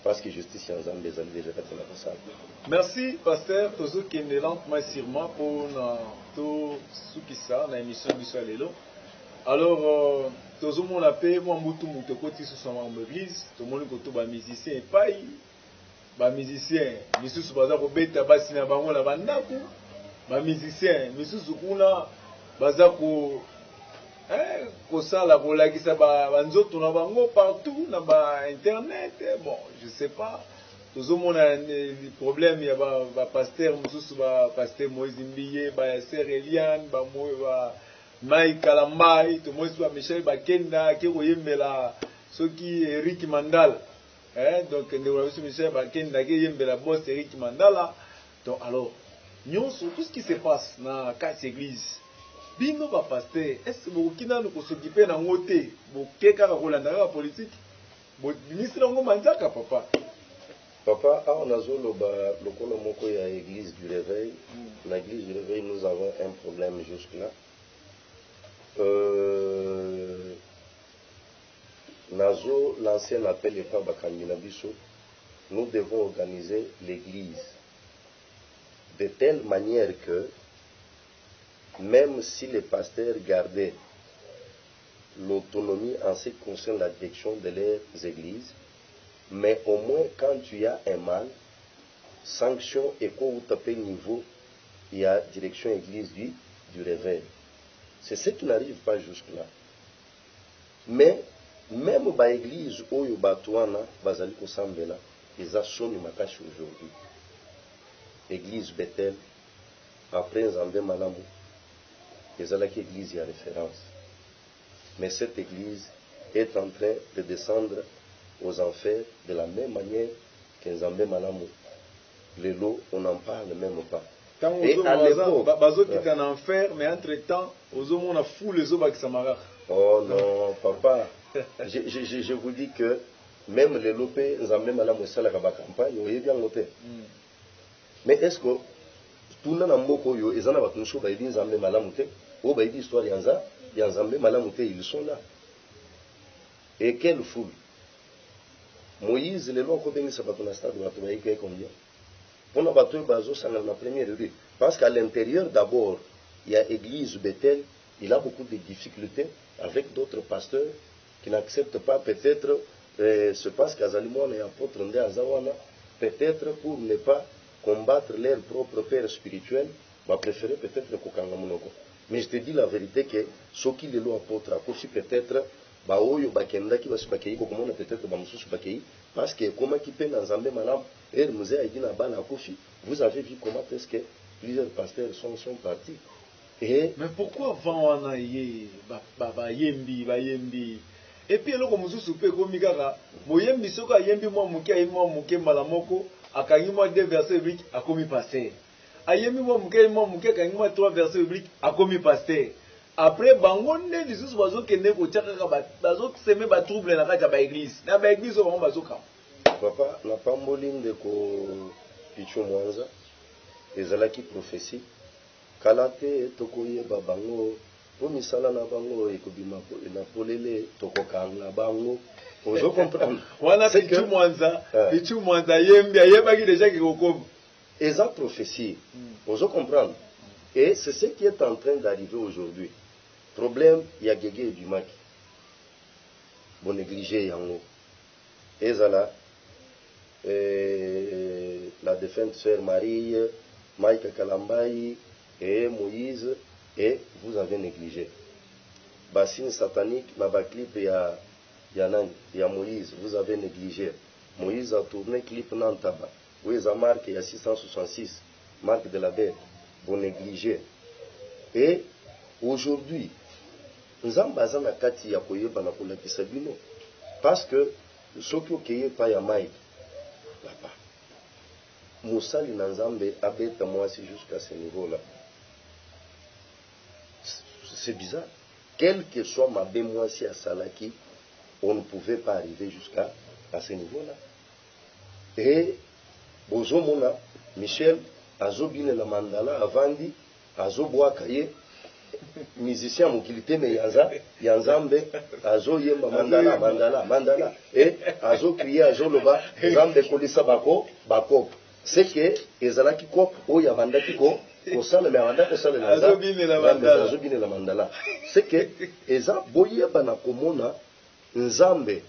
parce que justice en Zambie est déjà faite dans la salle. Merci, pasteur. Tozo kende lentement sûrement pour tout ce qui ça, dans l'émission du soir lelo. Alors, Tozo mon appel, moi moutou moutou koti sous son église, tout le monde koto ba musicien et pas ba musicien, misusu baza ko beta basi na bango na bandaku, ba musicien, misusu kuna baza ko kosala kolakisa banzoto na bango partout na ba internet. Bon, je sais pas. Tout le monde a des problèmes. Il y a des pasteurs, pasteur Moïse Mbiye, sœur Eliane, Mike Kalambai, tout le monde Michel Bakenda, qui est ce qui est Eric Mandal. Donc, Michel Bakenda, qui est la boss Eric Mandala. Donc, alors, nous, sur tout ce qui se passe dans la casse église, bino ba pasteur, est-ce que vous nous s'occuper dans côté, vous keka la politique, vous ministre ngo manzaka papa. Papa, on a le l'église du réveil. L'église du réveil, nous avons un problème jusque-là. Nazo, l'ancien appel n'est pas Bakambinabiso. Nous devons organiser l'église de telle manière que, même si les pasteurs gardaient l'autonomie en ce qui concerne la direction de leurs églises, mais au moins quand tu as un mal, sanction et quoi vous tapez niveau, il y a direction église du réveil. C'est ce qui n'arrive pas jusque-là. Mais même dans l'église où il y a bazali kosambela, ils ont sonné makashi aujourd'hui. Église Bethel, après Nzambe Malamu, ils ont l'église à référence. Mais cette église est en train de descendre aux enfers de la même manière que Nzambe Malamu. Les lots, on n'en parle même pas. Et à l'époque, bazo qui est en enfer, mais entre-temps, aux hommes on a fou les eaux Samara. Oh non, papa, je vous dis que même les lots, Nzambe Malamu c'est la campagne, vous voyez bien l'hôtel. Mais est-ce que tout le monde yo ezana batuncho ba idi Nzambe Malamu te, ou ba idi histoire yanza, Nzambe Malamu te, ils sont là. Et quelle foule. Moïse, les lois qu'on bénisse à la stade de la combien? Pour la bateau bazo, c'est la première rue. Parce qu'à l'intérieur, d'abord, il y a l'église Bethel, il a beaucoup de difficultés avec d'autres pasteurs qui n'acceptent pas, peut-être, ce parce qu'Azalimon et apôtre Ndé Azawana, peut-être pour ne pas combattre leur propre père spirituel, va préférer peut-être le Kokangamunoko. Mais je te dis la vérité que ceux qui les lois apôtres, peut-être, baoyo bakenda ki basu bakei ko komona peut-être ba mususu bakei parce que comment qui peine Nzambe Malamu et musée a dit na bana kofi. Vous avez vu comment est-ce que plusieurs pasteurs sont partis. Et mais pourquoi vent wana ye ba yembi et puis eloko mususu pe ko mikaka boyembi soko yembi mo muke malamoko akangi mo 2 versets bibliques akomi pasteur ayembi mo muke akangi mo 3 versets bibliques akomi pasteur. Après bangonde lisusu bazo kende ko tchaka bazo seme ba trouble na kati ya ba église na ba église o bazo ka papa na pambolinde ko pichu mwanza ezalaki prophétie kalate tokoye babango po misala na bango ekobima na polele tokokanga bango ozo comprendre wana pichu mwanza yembi ayebaki déjà ki kokoma eza prophétie ozo comprendre. Et c'est ce qui est en train d'arriver aujourd'hui. Problème, il y a Gégé et du Maki. Bon négligé yango. Et là, la défunte sœur Marie, Mike Kalambai et Moïse, et vous avez négligé. Bassine satanique, na clip il y a Moïse, vous avez négligé. Moïse a tourné clip Nantaba. Oui, ça marque, il y a 666, marque de la bête. Vous négligez. Et aujourd'hui, nous avons besoin de kati ya koyeba na kolakisa bino parce que soki okeye pa ya Mike papa musali na Nzambe abeta mwasi jusqu'à ce niveau-là. C'est bizarre. Quel que soit ma bémoisi à Salaki, on ne pouvait pas arriver jusqu'à ce niveau-là. Et bozo Michel azobine la mandala avandi azobwaka ye musicien mokili mais ya nzambe azoyemba mandala et azo crier azoloba nzambe kolisa bakop c'est que ezalaki kop oyo abandaki kosala mais abanda kosalela azobinela mandala c'est que eza boyeba na komona nzambe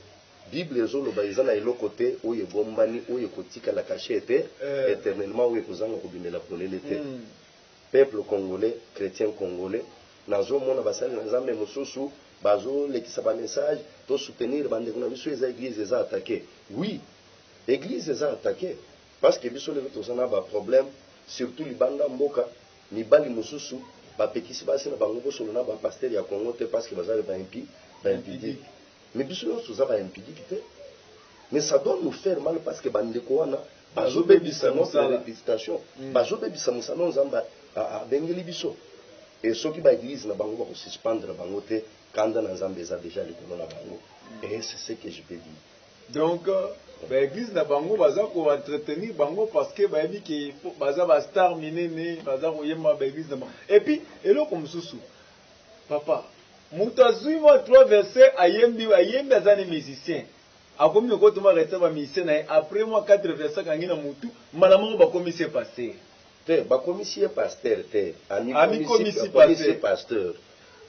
Bible ezoloba eza na eloko te oyo ebombani oyo kotikala kashe ete éternellement oyo kozanga kobimela polele te. Peuple congolais, chrétien congolais, nazo mona basali na nzambe mosusu bazo lekisa ba message to soutenir bande na biso eza église eza attaqué. Oui, église eza attaqué parce que biso le tozana ba problème surtout libanda mboka mibali mosusu ba pekisi basi na bango bosolo na ba pasteur ya Congo te parce que bazali ba impidique. Mais biso toza ba impidique te. Mais ça doit nous faire mal parce que bande ko wana bazo bebisa notre réputation. Bazo bebisa musano nzamba a bengeli biso et ceux qui ba église na bango ba ko suspendre bango te kanda na nzambe eza déjà likolo na bango et c'est ce que je peux dire. Donc ba église na bango baza ko entretenir bango parce que ba yebi que baza ba star minene baza ko yema ba église na bango et puis eloko mususu papa mutazui mo 3 versets ayembi azani musicien akomi ko tuma rete ba musicien na après moi 4 versets kangina mutu malamu ba commissaire pasteur te ba commissaire pasteur te ami commissaire pasteur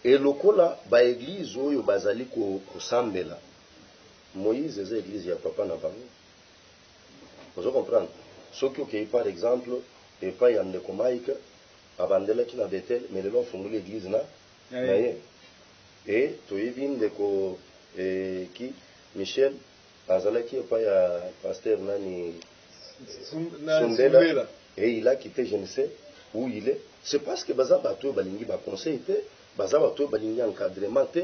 et lokola ba église oyo bazali ko sambela Moïse eza église ya papa na bango vous comprendre soki okei par exemple et pas yande komaika abandela ki na Bethel mais lelo fungula église na ye et toyebi ndeko ki Michel azalaki epa ya pasteur nani Sondela et il a quitté je ne sais où il est. C'est parce que baza bato balingi ba conseil te baza bato balingi encadrement te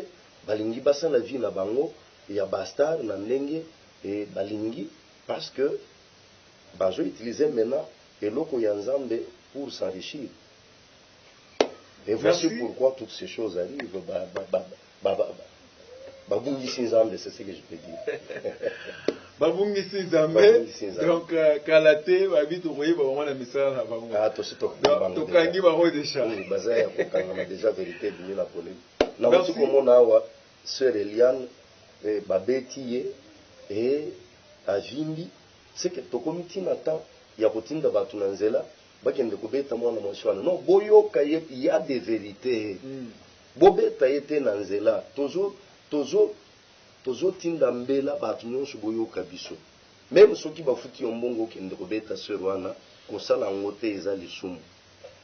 balingi basa la vie na bango ya bastar na ndenge et balingi parce que bazo utiliser maintenant eloko ya nzambe pour s'enrichir. Et voici pourquoi toutes ces choses arrivent. Babungisi nzambe, c'est ce que je peux dire. Babungisi nzambe. Donc kalate babi to koyeba bango na misala na bango. Ah to sito. To kangi bango déjà. Oui, bazaya ko kanga déjà vérité de la police. Na mutu komona awa sœur Eliane babeti et avindi c'est que to komiti na ta ya kotinda batu na nzela bakende kobeta mwana mwashwana. Non boyoka il y a des vérités. Bobeta ete na nzela tozo tinda mbela batu nyonso boyoka biso même soki bafuti yombongo kende kobeta sœur wana kosala ngote eza lisumu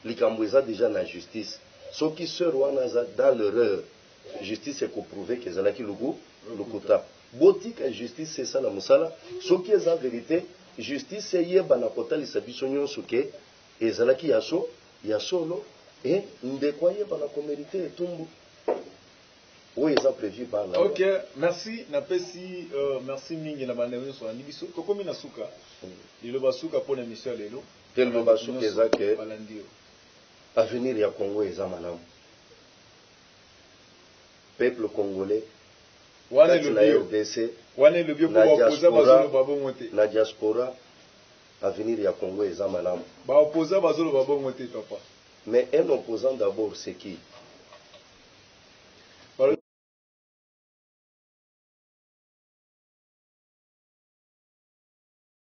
likambo eza déjà na justice soki sœur wana eza dans l'erreur justice est prouver que ezalaki lokuta botika justice c'est ça la musala soki eza vérité justice yeba na kotalisa biso nyonso ke ezalaki ya solo et ndeko yeba na komérité etumbu. Oui, ils ont prévu par là. Ok, merci. Napesi, merci mingi na bandeko so anibiso. Kokomi na suka. Lilo basuka pour l'émission lelo. Tellement basuka ezake. Avenir ya Congo eza malamu. Peuple congolais. Wane le RDC. Wane le bio pour opposer bazolo babongo te. Na diaspora avenir ya Congo eza malamu. Ba opposer bazolo babongo te papa. Mais un opposant d'abord c'est qui?